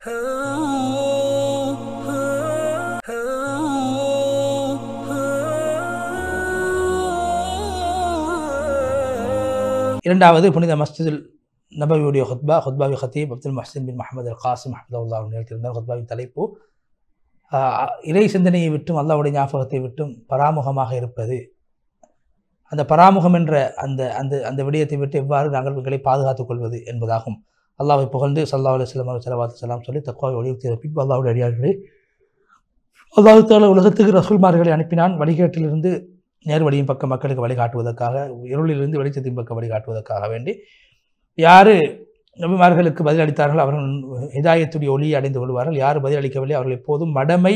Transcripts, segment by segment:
இரண்டாவது புனித மஸ்ஜிதுல் நபவியுடைய ஹுத்பாவி ஹத்தீப் அப்துல் முஹ்சின் பின் முஹம்மது அல் காசிம் ஹஃபிதஹுல்லாஹ் நிகழ்த்தியிருந்தார். ஹுத்பாவின் தலைப்பு இறை சிந்தனையை விட்டும் அல்லாஹ்வுடைய ஞாபகத்தை விட்டும் பராமுகமாக இருப்பது. அந்த பராமுகம் என்ற அந்த அந்த அந்த விடயத்தை விட்டு எவ்வாறு நாங்கள் எங்களை பாதுகாத்துக் கொள்வது என்பதாகும். அல்லாஹ்வை புகழ்ந்து ஸல்லல்லாஹு அலைஹி வஸல்லம் ஸலவாத்து ஸலாம் சொல்லி தக்வாவை வலியுறுத்திய பின்பு அல்லாஹ்வுடைய அடியார்களே, அல்லாஹ் தஆலா உலகத்துக்கு ரசூல்மார்களை அனுப்பினான். வழிகேட்டிலிருந்து நேர்வழியின் பக்கம் மக்களுக்கு வழிகாட்டுவதற்காக, இருளிலிருந்து வெளிச்சத்தின் பக்கம் வழிகாட்டுவதற்காக வேண்டி யார் நபிமார்களுக்கு பதிலளித்தார்கள் அவர்கள் ஹிதாயத்துடைய ஒளியை அடைந்து கொள்வார்கள். யார் பதிலளிக்கவில்லை அவர்கள் எப்போதும் மடமை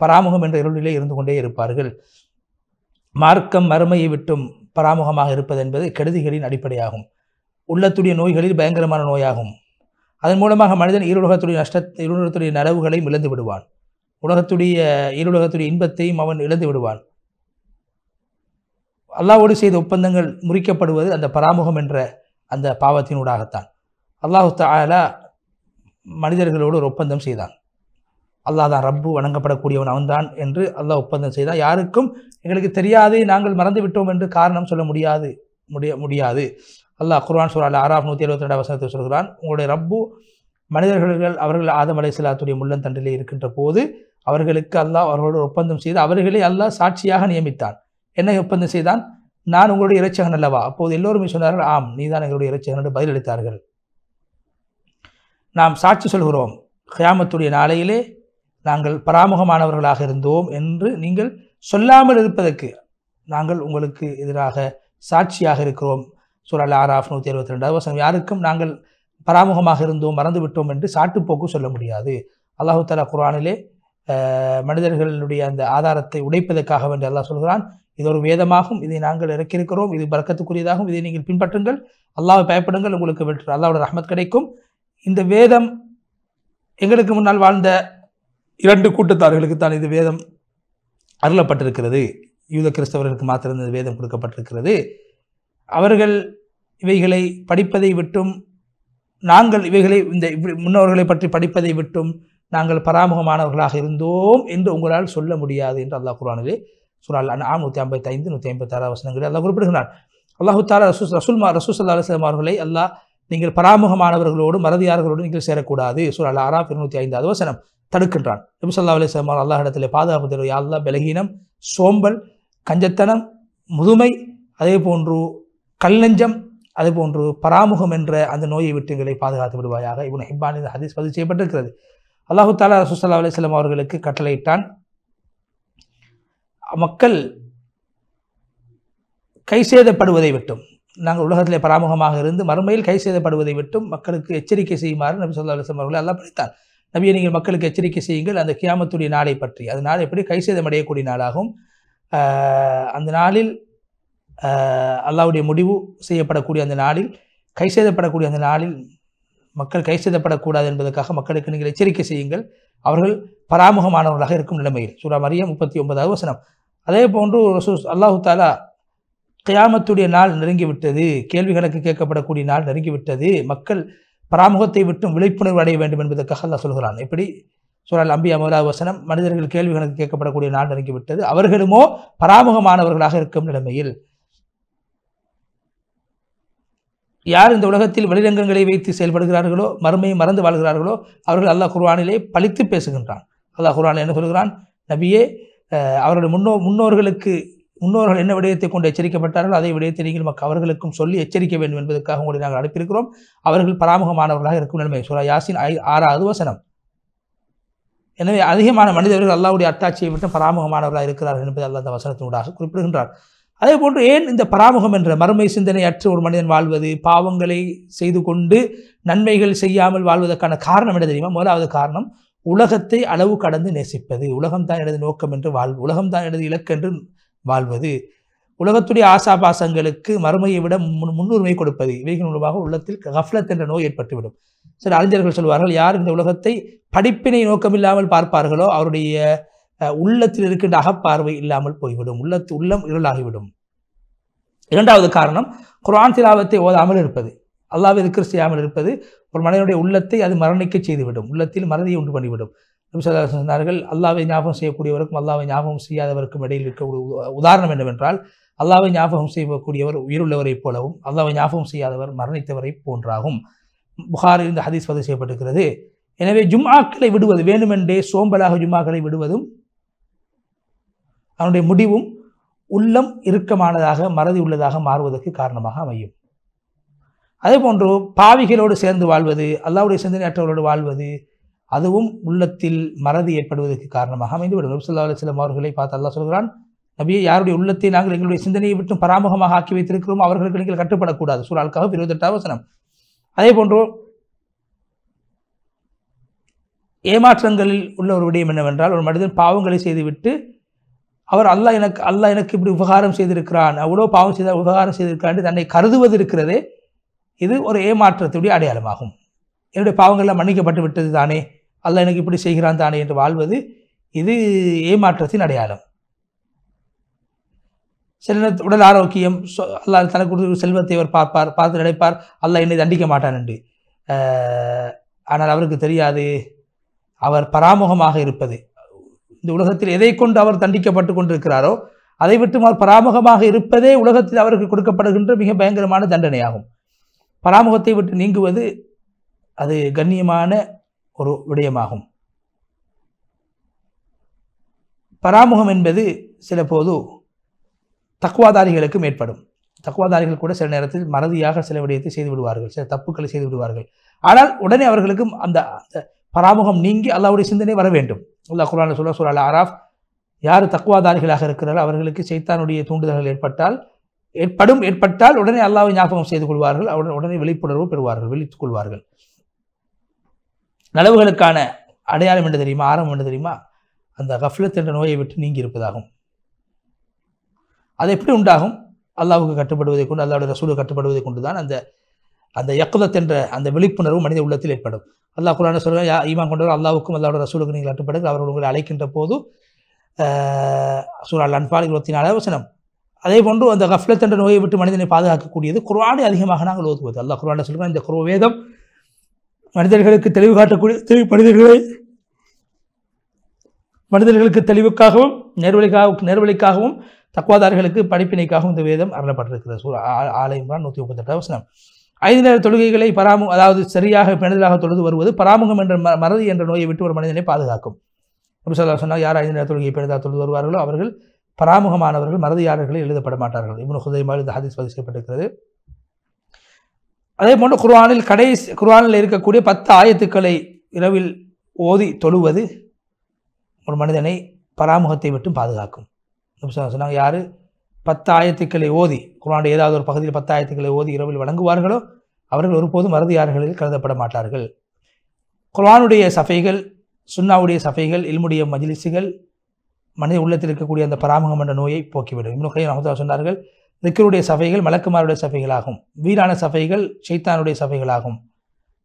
பராமுகம் என்ற இருளிலே இருந்து கொண்டே இருப்பார்கள். மார்க்கம் மறுமையை விட்டும் பராமுகமாக இருப்பது என்பது கெடுதிகளின் அடிப்படையாகும். உள்ளத்துடைய நோய்களில் பயங்கரமான நோயாகும். அதன் மூலமாக மனிதன் இருளுலகத்துடைய நனவுகளையும் இழந்து விடுவான். இருளுலகத்துடைய இன்பத்தையும் அவன் இழந்து விடுவான். அல்லாஹ்வோடு செய்த ஒப்பந்தங்கள் முறிக்கப்படுவது அந்த பராமுகம் என்ற அந்த பாவத்தினூடாகத்தான். அல்லாஹு தஆலா மனிதர்களோடு ஒரு ஒப்பந்தம் செய்தான். அல்லாஹ் தான் ரப்பு, வணங்கப்படக்கூடியவன் அவன்தான் என்று அல்லாஹ் ஒப்பந்தம் செய்தான். யாருக்கும் எங்களுக்கு தெரியாது, நாங்கள் மறந்து விட்டோம் என்று காரணம் சொல்ல முடியாது. அல்லாஹ் குர்ஆன் சூரா அல்-அராஃப் 172 வசனத்தில் சொல்கிறான், உங்களுடைய ரப்பு அவர்கள் ஆதம் அலைஹிஸ்ஸலாத்துடைய முள்ளந்தண்டிலே இருக்கின்ற போது அவர்களுக்கு அல்லாஹ் அவர்களோடு ஒப்பந்தம் செய்து அவர்களை அல்லாஹ் சாட்சியாக நியமித்தான். என்ன ஒப்பந்தம் செய்தான்? நான் உங்களுடைய இறைச்சகன் அல்லவா? அப்போது எல்லோருமே சொன்னார்கள், ஆம், நீதான் எங்களுடைய இறைச்சகன் என்று பதிலளித்தார்கள். நாம் சாட்சி சொல்கிறோம், கியாமத்துடைய நாளையிலே நாங்கள் பராமுகமானவர்களாக இருந்தோம் என்று நீங்கள் சொல்லாமல் இருப்பதற்கு நாங்கள் உங்களுக்கு எதிராக சாட்சியாக இருக்கிறோம். சூரா அல்-அராஃப் 172 வசனம். யாருக்கும் நாங்கள் பராமுகமாக இருந்தோம், மறந்து விட்டோம் என்று சாட்டுப்போக்கு சொல்ல முடியாது. அல்லாஹு தஆலா குர்ஆனிலே மனிதர்களுடைய அந்த ஆதாரத்தை உடைப்பதற்காக வேண்டி அல்லாஹ் சொல்கிறான், இது ஒரு வேதமாகும், இதை நாங்கள் இறக்கியிருக்கிறோம், இது பரக்கத்துக்குரியதாகும், இதை நீங்கள் பின்பற்றுங்கள், அல்லாஹ்வை பயப்படுங்கள், உங்களுக்கு வெற்றி அல்லாஹ்வுடைய ரஹ்மத் கிடைக்கும். இந்த வேதம் எங்களுக்கு முன்னால் வாழ்ந்த 2 கூட்டத்தார்களுக்கு தான் இது வேதம் அருளப்பட்டிருக்கிறது. யூத கிறிஸ்தவர்களுக்கு மாத்திரம் இந்த வேதம் கொடுக்கப்பட்டிருக்கிறது. அவர்கள் இவைகளை படிப்பதை விட்டும் நாங்கள் இந்த முன்னோர்களை பற்றி படிப்பதை விட்டும் நாங்கள் பராமுகமானவர்களாக இருந்தோம் என்று உங்களால் சொல்ல முடியாது என்று அல்லாஹ் குர்ஆனிலே சூரா அல்-அன்ஆம் 155 156 வசனங்களில் அல்லாஹ் குறிப்பிடுகிறார். அல்லாஹு தஆலா ரசூல் ஸல்லல்லாஹு அலைஹி வஸல்லம் அவர்களை அல்லாஹ் நீங்கள் பராமுகமானவர்களோடு மறதியார்களோடு நீங்கள் சேரக்கூடாது சூரா அல்-அராஃப் 205 வசனம் தடுக்கின்றான். நபி ஸல்லல்லாஹு அலைஹி வஸல்லம் அல்லாஹ் இடத்திலே பாதுகாப்பு தேவை. யா அல்லாஹ், பலகீனம், சோம்பல், கஞ்சத்தனம், முதுமை, அதே போன்று கல்லஞ்சம், அதே போன்று பராமுகம் என்ற அந்த நோயை விட்டு எங்களை பாதுகாத்து விடுவாயாக. இப்னு ஹிப்பான் இந்த ஹதீஸ் பதிவு செய்யப்பட்டிருக்கிறது. அல்லாஹு தஆலா ரசூல் ஸல்லல்லாஹு அலைஹி வஸல்லம் அவர்களுக்கு கட்டளையிட்டான், மக்கள் கை சேதப்படுவதை விட்டும், நாங்கள் உலகத்திலே பராமுகமாக இருந்து மறுமையில் கை சேதப்படுவதை விட்டும் மக்களுக்கு எச்சரிக்கை செய்யுமாறு நபி ஸல்லல்லாஹு அலைஹி வஸல்லம் அவர்களை அல்லாஹ் பணித்தான். நபியை, நீங்கள் மக்களுக்கு எச்சரிக்கை செய்யுங்கள் அந்த கியாமத்துடைய நாளை பற்றி. அது நாள் எப்படி கை சேதமடையக்கூடிய நாளாகும். அந்த நாளில் அல்லாஹ்வுடைய முடிவு செய்யப்படக்கூடிய அந்த நாளில், கை சேதப்படக்கூடிய அந்த நாளில் மக்கள் கை சேதப்படக்கூடாது என்பதற்காக மக்களுக்கு நீங்கள் எச்சரிக்கை செய்யுங்கள், அவர்கள் பராமுகமானவர்களாக இருக்கும் நிலைமையில். சூரா மரியம் 39 வசனம். அதே போன்று அல்லாஹு தஆலா கியாமத்துடைய நாள் நெருங்கிவிட்டது, கேள்வி கணக்கு கேட்கப்படக்கூடிய நாள் நெருங்கிவிட்டது, மக்கள் பராமுகத்தை விட்டும் விழிப்புணர்வு அடைய வேண்டும் என்பதற்காக அல்லாஹ் சொல்கிறான். எப்படி? சூரா அல்-அன்பியா 1 வசனம். மனிதர்கள் கேள்வி கணக்கு கேட்கப்படக்கூடிய நாள் நெருங்கிவிட்டது, அவர்களுமோ பராமுகமானவர்களாக இருக்கும் நிலைமையில். யார் இந்த உலகத்தில் வெளிரங்கங்களை வைத்து செயல்படுகிறார்களோ, மறுமையை மறந்து வாழ்கிறார்களோ, அவர்கள் அல்லாஹ் குர்ஆனிலே பழித்து பேசுகின்றான். அல்லாஹ் குர்ஆனில் என்ன சொல்கிறான்? நபியே, அவருடைய முன்னோர்கள் என்ன விடயத்தை கொண்டு எச்சரிக்கப்பட்டார்களோ அதே விடயத்தை நீங்கள் அவர்களுக்கும் சொல்லி எச்சரிக்க வேண்டும் என்பதற்காக உங்களை நாங்கள் அனுப்பியிருக்கிறோம். அவர்கள் பராமுகமானவர்களாக இருக்கும் நிலைமை. சூரா யாசின் 6 வசனம். எனவே அதிகமான மனிதர்கள் அல்லாஹ்வுடைய அத்தாட்சியை விட்டு பராமுகமானவர்களாக இருக்கிறார்கள் என்பதை அல்லாஹ் அந்த வசனத்தினூடாக குறிப்பிடுகின்றார். அதே போன்று ஏன் இந்த பராமுகம் என்ற மறுமை சிந்தனை அற்ற ஒரு மனிதன் வாழ்வது, பாவங்களை செய்து கொண்டு நன்மைகள் செய்யாமல் வாழ்வதற்கான காரணம் என்ன தெரியுமா? முதலாவது காரணம், உலகத்தை அளவு கடந்து நேசிப்பது. உலகம்தான் எனது நோக்கம் என்று உலகம்தான் எனது இலக்கு என்று வாழ்வது. உலகத்துடைய ஆசாபாசங்களுக்கு மறுமையை விட முன்னுரிமை கொடுப்பது. இவைகள் மூலமாக உள்ளத்தில் கஃப்லத் என்ற நோய் ஏற்பட்டுவிடும். சில அறிஞர்கள் சொல்வார்கள், யார் இந்த உலகத்தை படிப்பினை நோக்கமில்லாமல் பார்ப்பார்களோ அவருடைய உள்ளத்தில் இருக்கின்ற அகப்பார்வை இல்லாமல் போய்விடும், உள்ளம் இருளாகிவிடும். இரண்டாவது காரணம், குர்ஆன் திலாவத்தை ஓதாமல் இருப்பது. அல்லாஹ்வை திக்ர் செய்யாமல் இருப்பது ஒரு மனிதனுடைய உள்ளத்தை அது மரணிக்க செய்துவிடும், உள்ளத்தில் மறதியை உண்டு பண்ணிவிடும். நபி ஸல்லல்லாஹு அலைஹி வஸல்லம் சொன்னார்கள், அல்லாஹ்வை ஞாபகம் செய்யக்கூடியவருக்கும் அல்லாஹ்வை ஞாபகம் செய்யாதவருக்கும் இடையில் இருக்கக்கூடிய உதாரணம் என்னவென்றால், அல்லாஹ்வை ஞாபகம் செய்யக்கூடியவர் உயிருள்ளவரைப் போலவும் அல்லாஹ்வை ஞாபகம் செய்யாதவர் மரணித்தவரை போன்றாகும். புகாரி இந்த ஹதீஸ் பதிவு செய்யப்பட்டிருக்கிறது. எனவே ஜும்ஆக்களை விடுவது, வேண்டுமென்றே சோம்பலாக ஜும்ஆக்களை விடுவதும் அவனுடைய முடிவும் உள்ளம் இறுக்கமானதாக மறதி உள்ளதாக மாறுவதற்கு காரணமாக அமையும். அதே போன்று பாவிகளோடு சேர்ந்து வாழ்வது, அல்லாஹ்வுடைய சிந்தனையற்றவர்களோடு வாழ்வது, அதுவும் உள்ளத்தில் மறதி ஏற்படுவதற்கு காரணமாக அமைந்துவிடும். நபி ஸல்லல்லாஹு அலைஹி வஸல்லம் அவர்களை பார்த்து அல்லாஹ் சொல்கிறான், நபியே, யாருடைய உள்ளத்தை நாங்கள் எங்களுடைய சிந்தனையை விட்டு பராமுகமாக ஆக்கி வைத்திருக்கிறோம் அவர்களுக்கு நீங்கள் கட்டுப்படக்கூடாது. சூரா அல் கஹஃப் 28வது வசனம். அதே போன்று ஏமாற்றங்களில் உள்ள ஒரு விடயம் என்னவென்றால், ஒரு மனிதன் பாவங்களை செய்துவிட்டு அவர் அல்லாஹ் எனக்கு இப்படி உபகாரம் செய்திருக்கிறான், அவ்வளோ பாவம் செய்தால் உபகாரம் செய்திருக்கிறான் தன்னை கருதுவது இருக்கிறதே, இது ஒரு ஏமாற்றத்துடைய அடையாளமாகும். என்னுடைய பாவங்கள்லாம் மன்னிக்கப்பட்டு விட்டது தானே, அல்லாஹ் எனக்கு இப்படி செய்கிறான் தானே என்று வாழ்வது, இது ஏமாற்றத்தின் அடையாளம். சில உடல் ஆரோக்கியம், அல்லாஹ் தனக்கு கொடுத்த செல்வத்தை அவர் பார்த்து நினைப்பார் அல்லாஹ் என்னை தண்டிக்க மாட்டான் என்று. ஆனால் அவருக்கு தெரியாது அவர் பராமுகமாக இருப்பது, இந்த உலகத்தில் எதை கொண்டு அவர் தண்டிக்கப்பட்டு கொண்டிருக்கிறாரோ அதை விட்டு அவர் பராமுகமாக இருப்பதே உலகத்தில் அவருக்கு கொடுக்கப்படுகின்ற மிக பயங்கரமான தண்டனையாகும். பராமுகத்தை விட்டு நீங்குவது அது கண்ணியமான ஒரு விடயமாகும். பராமுகம் என்பது சில போது தக்வாதாரிகளுக்கும் ஏற்படும். தக்வாதாரிகள் கூட சில நேரத்தில் மறதியாக சில விடயத்தை செய்து விடுவார்கள், சில தப்புக்களை செய்து விடுவார்கள். ஆனால் உடனே அவர்களுக்கும் அந்த பராமுகம் நீங்கி அல்லாஹ்வுடைய சிந்தனை வர வேண்டும். அல்லாஹ் குர்ஆனில் சொல்ல சூரா அல் அராஃப், யார் தக்வாதாரிகளாக இருக்கிறார்கள் அவர்களுக்கு சைத்தானுடைய தூண்டுதல்கள் ஏற்பட்டால் உடனே அல்லாஹ்வை ஞாபகம் செய்து கொள்வார்கள், உடனே விழிப்புணர்வு பெறுவார்கள், விழித்துக் கொள்வார்கள். நலவுகளுக்கான அடையாளம் என்று தெரியுமா, ஆரம்பம் என்று தெரியுமா, அந்த கஃப்லத் என்ற நோயை விட்டு நீங்கி இருப்பதாகும். அது எப்படி உண்டாகும்? அல்லாஹ்வுக்கு கட்டுப்படுவதை கொண்டு, அல்லாஹ்வுடைய ரசூலுக்கு கட்டுப்படுவதை கொண்டு தான் அந்த யக்தத் என்ற அந்த விழிப்புணர்வு மனித உள்ளத்தில் ஏற்படும். அல்லாஹ் குர்ஆனில் சொல்கிறான், ஈமான் கொண்டவர் அல்லாஹ்வுக்கும் அல்லாஹ்வுடைய ரசூலுக்கு நீங்கள் கட்டுப்படுங்கள், அவர்கள் உங்களை அழைக்கின்ற போது சூரா அல் அன்ஃபால் 24வது வசனம். அதே போன்று அந்த கஃப்லத் என்ற நோயை விட்டு மனிதனை பாதுகாக்கக்கூடியது குர்ஆனை அதிகமாக நாங்கள் ஓதுவது. அல்லாஹ் குர்ஆனில் சொல்கிறான், இந்த வேதம் மனிதர்களுக்கு தெளிவு காட்டக்கூடிய மனிதர்களுக்கு தெளிவுக்காகவும் நேர்வழிக்காகவும் தக்வாதார்களுக்கு படிப்பினைக்காகவும் இந்த வேதம் அருளப்பட்டிருக்கிறது. சூரா ஆல இம்ரான் 138வது வசனம். 5 நேர தொழுகைகளை அதாவது சரியாக பெண்களாக தொழுது வருவது பராமுகம் என்ற மறதி என்ற நோயை விட்டு ஒரு மனிதனை பாதுகாக்கும். நபி ஸல்லல்லாஹு அலைஹி வஸல்லம், யார் 5 நேர தொழுகையை பெண்களாக தொழுது வருவார்களோ அவர்கள் பராமுகமானவர்கள், மறதியாளர்களை எழுதப்பட மாட்டார்கள். இப்னு ஹுதைமாவில் இந்த ஹதீஸ் பதிவு செய்யப்பட்டிருக்கிறது. அதே போன்று குர்ஆனில் இருக்கக்கூடிய 10 ஆயத்துக்களை இரவில் ஓதி தொழுவது ஒரு மனிதனை பராமுகத்தை விட்டு பாதுகாக்கும். நபி ஸல்லல்லாஹு அலைஹி வஸல்லம், யார் 10 ஆயத்துக்களை ஓதி, குர்ஆனுடைய ஏதாவது ஒரு பகுதியில் 10 ஆயத்துக்களை ஓதி இரவில் வழங்குவார்களோ அவர்கள் ஒருபோதும் மறதியாளர்களில் கருதப்பட மாட்டார்கள். குர்ஆனுடைய சஃபைகள், சுன்னாவுடைய சஃபைகள், இல்முடைய மஜ்லிஸுகள் மனித உள்ளத்தில் இருக்கக்கூடிய அந்த பராமுகம் என்ற நோயை போக்கிவிடும். இப்னு கய்யிம் ரஹ்மத்துல்லாஹி சொன்னார்கள், திக்ருடைய சஃபைகள் மலக்குமாருடைய சஃபைகளாகும், வீணான சஃபைகள் ஷைத்தானுடைய சஃபைகளாகும்.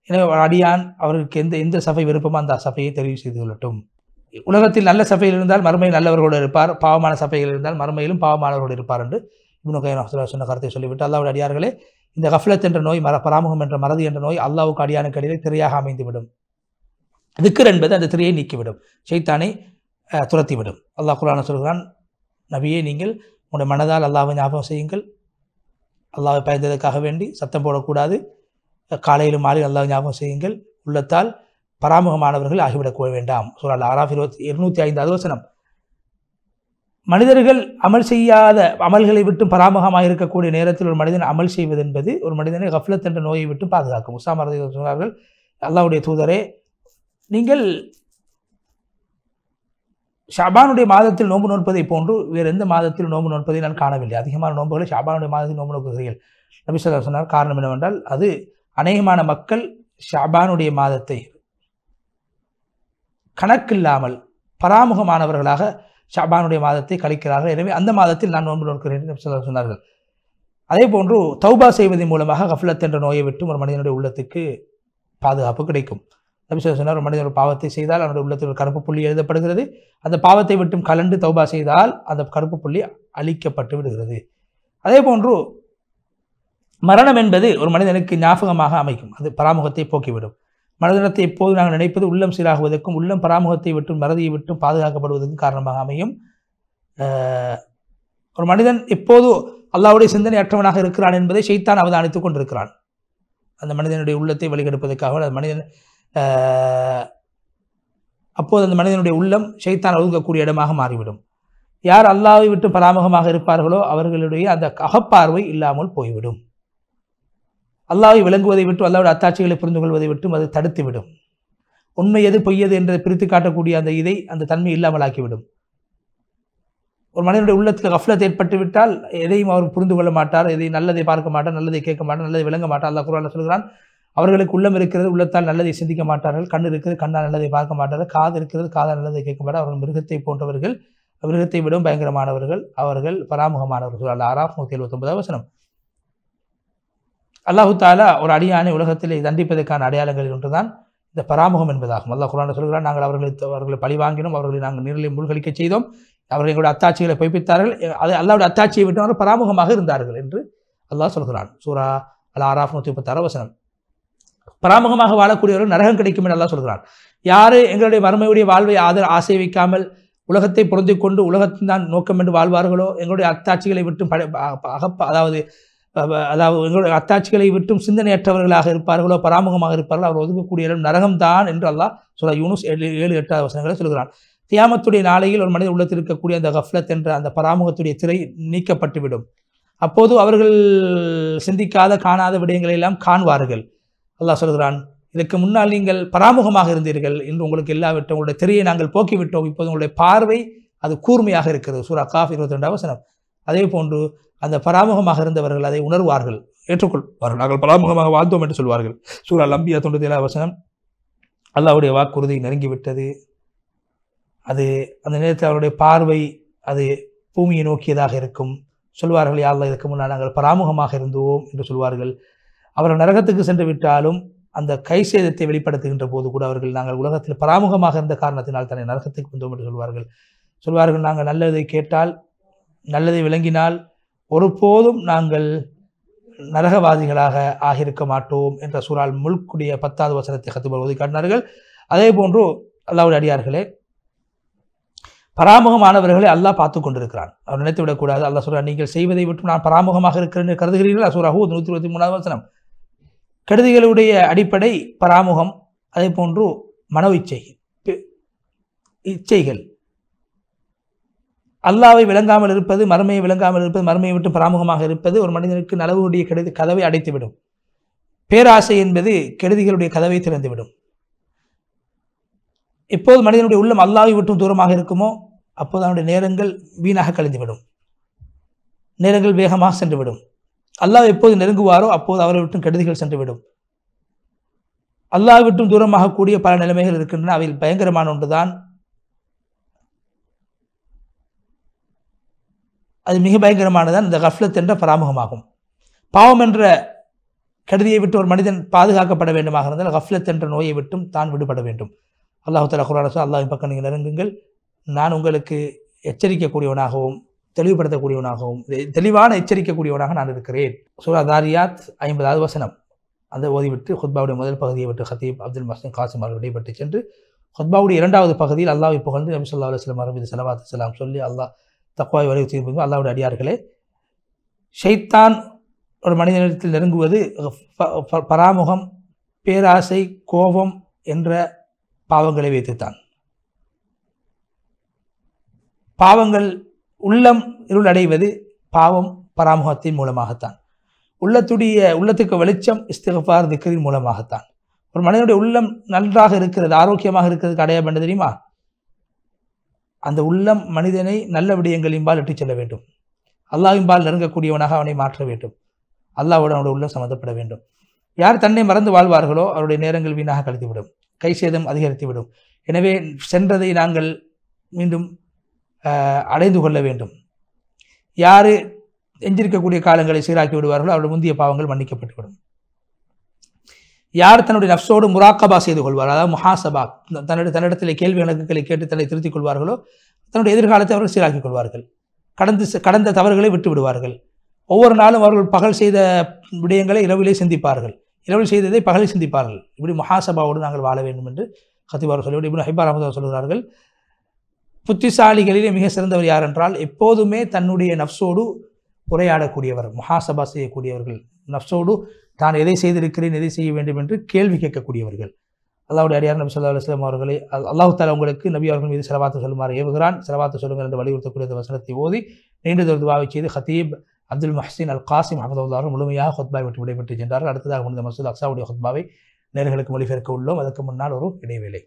எனவே அடியான் அவருக்கு எந்த சஃபை விருப்பமோ அந்த சஃபையை தெரிவு செய்து கொள்ளட்டும். உலகத்தில் நல்ல சஃபையில் இருந்தால் மறுமையில் நல்லவர்களோடு இருப்பார், பாவமான சஃபைகள் இருந்தால் மறுமையிலும் பாவமானவர்களோடு இருப்பார் என்று இப்னு கய்யிம் ரஹ்மத்துல்லாஹி சொன்ன கருத்தை சொல்லிவிட்டு, அல்லாஹ்வுடைய அடியார்களே, இந்த கஃப்லத் என்ற நோய், பராமுகம் என்ற மறதி என்ற நோய் அல்லாஹ்வுக்கு அடியானுக்கு இடையிலே திரையாக அமைந்துவிடும். திக்ர் என்பது அந்த திரையை நீக்கிவிடும், ஷைத்தானை துரத்திவிடும். அல்லாஹ் குர்ஆனில் சொல்கிறான், நபியே, நீங்கள் உங்களுடைய மனதால் அல்லாஹ்வை ஞாபகம் செய்யுங்கள், அல்லாஹ்வை பயந்ததற்காக வேண்டி சத்தம் போடக்கூடாது, காலையிலும் மாலையில் அல்லாஹ் ஞாபகம் செய்யுங்கள், உள்ளத்தால் பராமுகமானவர்கள் ஆகிவிடக் வேண்டாம். சூரா அல் அராஃப் 205வது வசனம். மனிதர்கள் அமல் செய்யாத அமல்களை விட்டு பராமுகமாக இருக்கக்கூடிய நேரத்தில் ஒரு மனிதன் அமல் செய்வது என்பது ஒரு மனிதனை கஃப்லத் என்ற நோயை விட்டு பாதுகாக்கும். உஸாமா ரலியல்லாஹு சொன்னார்கள், அல்லாஹ்வுடைய தூதரே, நீங்கள் ஷாபானுடைய மாதத்தில் நோன்பு நோற்பதை போன்று வேறு எந்த மாதத்தில் நோன்பு நோற்பதை நான் காணவில்லை. அதிகமான நோன்புகளை ஷாபானுடைய மாதத்தில் நோன்பு நோக்குகிறீர்கள். நபி ஸல்லல்லாஹு அலைஹி சொன்னார், காரணம் என்னவென்றால், அது அநேகமான மக்கள் ஷாபானுடைய மாதத்தை கணக்கில்லாமல் பராமுகமானவர்களாக ஷாபானுடைய மாதத்தை கழிக்கிறார்கள். எனவே அந்த மாதத்தில் நான் நோன்பு நோக்கிறேன் என்று நபி ஸல்லல்லாஹு அலைஹி சொன்னார்கள். அதே போன்று தௌபா செய்வதன் மூலமாக கஃப்லத் என்ற நோயை விட்டு ஒரு மனிதனுடைய உள்ளத்துக்கு பாதுகாப்பு கிடைக்கும். நபி ஸல்லல்லாஹு அலைஹி வஸல்லம், ஒரு மனிதன் ஒரு பாவத்தை செய்தால் அவனுடைய உள்ளத்தில் ஒரு கருப்பு புள்ளி எழுதப்படுகிறது. அந்த பாவத்தை விட்டும் கலண்டு தௌபா செய்தால் அந்த கருப்பு புள்ளி அழிக்கப்பட்டு விடுகிறது. அதே போன்று மரணம் என்பது ஒரு மனிதனுக்கு ஞாபகமாக அமைக்கும், அது பராமுகத்தை போக்கிவிடும். மனிதனத்தை எப்போது நாங்கள் நினைப்பது உள்ளம் சீராகுவதற்கும் உள்ளம் பராமுகத்தை விட்டும் மறதியை விட்டும் பாதுகாக்கப்படுவதற்கும் காரணமாக அமையும். ஒரு மனிதன் எப்போது அல்லாஹ்வுடைய சிந்தனையற்றவனாக இருக்கிறான் என்பதை ஷைத்தான் அவதானித்துக் கொண்டிருக்கிறான். அந்த மனிதனுடைய உள்ளத்தை வழிகெடுப்பதற்காக அந்த மனிதன் அப்போது அந்த மனிதனுடைய உள்ளம் ஷைத்தான் ஒதுங்கக்கூடிய இடமாக மாறிவிடும். யார் அல்லாஹ்வை விட்டு பராமுகமாக இருப்பார்களோ அவர்களுடைய அந்த அகப்பார்வை இல்லாமல் போய்விடும். அல்லாஹ்வை விளங்குவதை விட்டு அல்லாஹ்வுடைய அத்தாட்சிகளை புரிந்து கொள்வதை விட்டும் அது தடுத்துவிடும். உண்மை எது பொய்யது என்று பிரித்து காட்டக்கூடிய அந்த தன்மை இல்லாமல் ஆக்கிவிடும். ஒரு மனிதனுடைய உள்ளத்தில் கஃப்லத் ஏற்பட்டு விட்டால் எதையும் அவர் புரிந்து கொள்ள மாட்டார், எதை நல்லதை பார்க்க மாட்டார், நல்லதை கேட்க மாட்டார், நல்லதை விளங்க மாட்டார். அல்லாஹ் குர்ஆனில் சொல்கிறான், அவர்களுக்கு உள்ளம் இருக்கிறது, உள்ளத்தால் நல்லதை சிந்திக்க மாட்டார்கள். கண் இருக்கிறது, கண்ணால் நல்லதை பார்க்க மாட்டார்கள். காது இருக்கிறது, காதால் நல்லதை கேட்க மாட்டார். அவர்கள் மிருகத்தை போன்றவர்கள், மிருகத்தை விடவும் பயங்கரமானவர்கள், அவர்கள் பராமுகமானவர்கள். அல்-அராஃப் 179 வசனம். அல்லாஹு தாலா ஒரு அடியானை உலகத்திலே தண்டிப்பதற்கான அடையாளங்களில் ஒன்றுதான் இந்த பராமுகம் என்பதாகும். அல்லாஹ் குர்ஆனில் சொல்கிறான், நாங்கள் அவர்களை பழி வாங்கினோம், அவர்களை நாங்கள் நீரிலே மூழ்கடிக்க செய்தோம், அவர்கள் எங்களுடைய அத்தாட்சிகளை பொய்ப்பித்தார்கள், அது அல்லாஹ்வுடைய அத்தாட்சியை விட்டு அவர்கள் பராமுகமாக இருந்தார்கள் என்று அல்லாஹ் சொல்கிறான். சூரா அல்-அராஃப் 136 வசனம். பராமுகமாக வாழக்கூடியவர்கள் நரகம் கிடைக்கும் என்று அல்லாஹ் சொல்கிறான். யாரு எங்களுடைய மறுமையுடைய வாழ்வை ஆசை வைக்காமல் உலகத்தை பொருந்தி கொண்டு உலகத்தின் தான் நோக்கம் என்று வாழ்வார்களோ, எங்களுடைய அத்தாட்சிகளை விட்டும் அதாவது எங்களுடைய அத்தாட்சிகளை விட்டும் சிந்தனையற்றவர்களாக இருப்பார்களோ, பராமுகமாக இருப்பார்களோ, அவர் ஒதுக்கக்கூடிய இடம் நரகம்தான் என்று அல்லாஹ் சூரா யூனுஸ் 7-8 வசனங்களை சொல்கிறான். கியாமத்துடைய நாளையில் ஒரு மனித உள்ளத்தில் இருக்கக்கூடிய அந்த கஃப்லத் என்ற அந்த பராமுகத்துடைய திரை நீக்கப்பட்டுவிடும். அப்போது அவர்கள் சிந்திக்காத காணாத விடயங்களை எல்லாம் காண்பார்கள். அல்லாஹ் சொல்கிறான், இதற்கு முன்னால் நீங்கள் பராமுகமாக இருந்தீர்கள், இன்று உங்களுக்கு எல்லாவற்றும் உங்களுடைய திரையை நாங்கள் போக்கிவிட்டோம், இப்போது உங்களுடைய பார்வை அது கூர்மையாக இருக்கிறது. சூரா காஃப் 22 வசனம். அதே போன்று அந்த பராமுகமாக இருந்தவர்கள் அதை உணர்வார்கள், ஏற்றுக்கொள்வார்கள். நாங்கள் பராமுகமாக வாழ்ந்தோம் என்று சொல்வார்கள். சூரா அல்-அன்பியா 97 வசனம். அல்லாஹ்வுடைய வாக்குறுதி நெருங்கிவிட்டது. அது அந்த நேரத்தில் அவருடைய பார்வை அது பூமியை நோக்கியதாக இருக்கும். சொல்வார்கள், யா அல்லாஹ், இதற்கு முன்னால் நாங்கள் பராமுகமாக இருந்தோம் என்று சொல்வார்கள். அவர்கள் நரகத்துக்கு சென்று விட்டாலும் அந்த கை சேதத்தை வெளிப்படுத்துகின்ற போது கூட அவர்கள் நாங்கள் உலகத்தில் பராமுகமாக இருந்த காரணத்தினால் தானே நரகத்துக்கு வந்தோம் என்று சொல்வார்கள். நாங்கள் நல்லதை கேட்டால், நல்லதை விளங்கினால் ஒருபோதும் நாங்கள் நரகவாதிகளாக ஆகியிருக்க மாட்டோம் என்ற சூரா முல்குடைய 10வது வசனத்தை கத்துபர் ஓதி காட்டினார்கள். அதே போன்று அல்லாஹ்வுடைய அடியார்களே, பராமுகமானவர்களை அல்லாஹ் பார்த்து கொண்டிருக்கிறான். அவர் நினைத்து விடக்கூடாது. அல்லாஹ் சொல்றான், நீங்கள் செய்வதை விட்டு நான் பராமுகமாக இருக்கிறேன் என்று கருதுகிறீர்கள். சூரா ஹூத் 123 வசனம். கெடுதிகளுடைய அடிப்படை பராமுகம். அதே போன்று மனோ இச்சைகள், அல்லாஹ்வை விளங்காமல் இருப்பது, மறுமையை விளங்காமல் இருப்பது, மறுமையை விட்டு பராமுகமாக இருப்பது ஒரு மனிதனுக்கு நலவுடைய கதவை அடைத்துவிடும். பேராசை என்பது கெடுதிகளுடைய கதவை திறந்துவிடும். எப்போது மனிதனுடைய உள்ளம் அல்லாஹ்வை விட்டும் தூரமாக இருக்குமோ அப்போது அவனுடைய நேரங்கள் வீணாக கழிந்துவிடும், நேரங்கள் வேகமாக சென்றுவிடும். அல்லாஹ் எப்போது நெருங்குவாரோ அப்போது அவரை விட்டும் கெடுதிகள் சென்றுவிடும். அல்லாஹ் விட்டும் தூரமாக கூடிய பல நிலைமைகள் இருக்கின்றன. அவையில் பயங்கரமான ஒன்றுதான், அது மிக பயங்கரமானதான் இந்த கஃப்லத் என்ற பராமுகமாகும். பாவம் என்ற கெடுதியை விட்டு ஒரு மனிதன் பாதுகாக்கப்பட வேண்டுமாக இருந்தால் கஃப்லத் என்ற நோயை விட்டும் தான் விடுபட வேண்டும். அல்லாஹ் தஆலா குர்ஆனில் அல்லாஹ்வின் பக்கம் நீங்கள் நெருங்குங்கள், நான் உங்களுக்கு எச்சரிக்கக்கூடியவனாகவும் தெளிவுபடுத்தக்கூடியவனாகவும் தெளிவான எச்சரிக்கக்கூடியவனாக நான் இருக்கிறேன். சூரா தாரியாத் 50வது வசனம். அந்த ஓதிவிட்டு ஹுத்பாவுடைய முதல் பகுதியை விட்டு ஹத்தீப் அப்துல் மஹ்சன் காசிம் அவர்கள் விடைபெற்று சென்று ஹுத்பாவுடைய 2வது பகுதியில் அல்லாஹ்வை புகழ்ந்து நபி ஸல்லல்லாஹு அலைஹி வஸல்லம் அவர்கள் மீது ஸலவாத் ஸலாம் சொல்லி அல்லாஹ் தக்வாவை வலியுறுத்தி, அல்லாஹ்வுடைய அடியார்களே, ஷைத்தான் ஒரு மனிதனிடத்தில் நெருங்குவது பராமுகம், பேராசை, கோபம் என்ற பாவங்களை வைத்துத்தான். பாவங்கள் உள்ளம் இருளடைவது பாவம் பராமுகத்தின் மூலமாகத்தான். உள்ளத்துக்கு வெளிச்சம் இஸ்திக்ஃபார் திக்ரின் மூலமாகத்தான். ஒரு மனிதனுடைய உள்ளம் நன்றாக இருக்கிறது, ஆரோக்கியமாக இருக்கிறதுக்கு அடையாளம் என்ன தெரியுமா? அந்த உள்ளம் மனிதனை நல்ல விடயங்களின்பால் இட்டுச் செல்ல வேண்டும், அல்லாஹ்வின்பால் நெருங்கக்கூடியவனாக அவனை மாற்ற வேண்டும், அல்லாஹ்வுடன் அவனுடைய உள்ளம் சம்மந்தப்பட வேண்டும். யார் தன்னை மறந்து வாழ்வார்களோ அவருடைய நேரங்கள் வீணாக கழித்துவிடும், கை சேதம் அதிகரித்துவிடும். எனவே சென்றதை நாங்கள் மீண்டும் அடைந்து கொள்ள வேண்டும். யார் எஞ்சிருக்கக்கூடிய காலங்களை சீராக்கி விடுவார்களோ அவருடைய முந்திய பாவங்கள் மன்னிக்கப்பட்டுவிடும். யார் தன்னுடைய நஃப்ஸோடு முராக்கபா செய்து கொள்வார், அதாவது முஹாசபா, தன்னிடத்தில் கேள்வி கணக்குகளை கேட்டு தன்னை திருத்திக் கொள்வார்களோ தன்னுடைய எதிர்காலத்தை அவர்கள் சீராக்கிக் கொள்வார்கள், கடந்த தவறுகளை விட்டு விடுவார்கள். ஒவ்வொரு நாளும் அவர்கள் பகல் செய்த விடயங்களை இரவிலே சிந்திப்பார்கள், இரவில் செய்ததை பகலில் சிந்திப்பார்கள். இப்படி முஹாசபாவோடு நாங்கள் வாழ வேண்டும் என்று ஹத்தீப் சொல்லிவிட்டு இப்னு ஹிப்பான் ரஹ்மத்துல்லாஹி சொல்கிறார்கள், புத்திசாலிகளிலே மிக சிறந்தவர் யார் என்றால் எப்போதுமே தன்னுடைய நஃப்ஸோடு உரையாடக்கூடியவர், முஹாசபா செய்யக்கூடியவர்கள், நஃப்ஸோடு தான் எதை செய்திருக்கிறேன், எதை செய்ய வேண்டும் என்று கேள்வி கேட்கக்கூடியவர்கள். அல்லாஹ்வுடைய அடியார் நபி ஸல்லல்லாஹு அலைஹி வஸல்லம் அவர்களை அல்லாஹ் தஆலா உங்களுக்கு நபி அவர்கள் மீது ஸலவாத்து சொல்லுமாறு ஏவுகிறான். ஸலவாத்து சொல்லுங்கள் என்று வலியுறுத்தக்கூடிய வசனத்தை ஓதி நீண்ட துவாவை செய்து ஹத்தீப் அப்துல் முஹ்சின் அல் காசிம் ஹஃபிதஹுல்லாஹ் முழுமையாக ஹுத்பாவை விட்டு விடைபெற்று சென்றார்கள். அடுத்ததாக இந்த மஸ்ஜித் அக்ஸாவுடைய ஹுத்பாவை நேயர்களுக்கு மொழிபெயர்க்க உள்ளோம். அதற்கு முன்னால் ஒரு இடைவேளை.